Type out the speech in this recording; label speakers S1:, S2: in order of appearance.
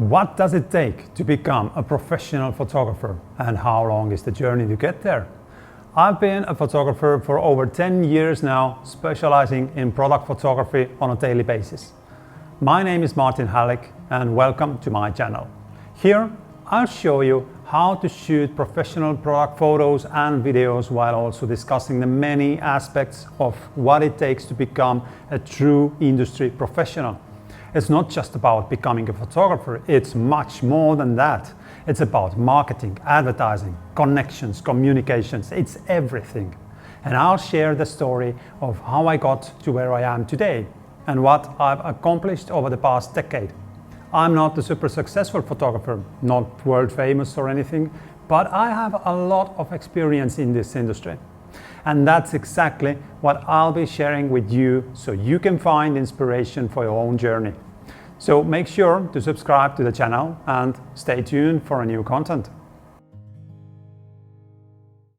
S1: What does it take to become a professional photographer, and how long is the journey to get there? I've been a photographer for over 10 years now, specializing in product photography on a daily basis. My name is Martin Halleck and welcome to my channel. Here I'll show you how to shoot professional product photos and videos while also discussing the many aspects of what it takes to become a true industry professional. It's not just about becoming a photographer, it's much more than that. It's about marketing, advertising, connections, communications, it's everything. And I'll share the story of how I got to where I am today and what I've accomplished over the past decade. I'm not a super successful photographer, not world famous or anything, but I have a lot of experience in this industry. And that's exactly what I'll be sharing with you so you can find inspiration for your own journey. So make sure to subscribe to the channel and stay tuned for new content.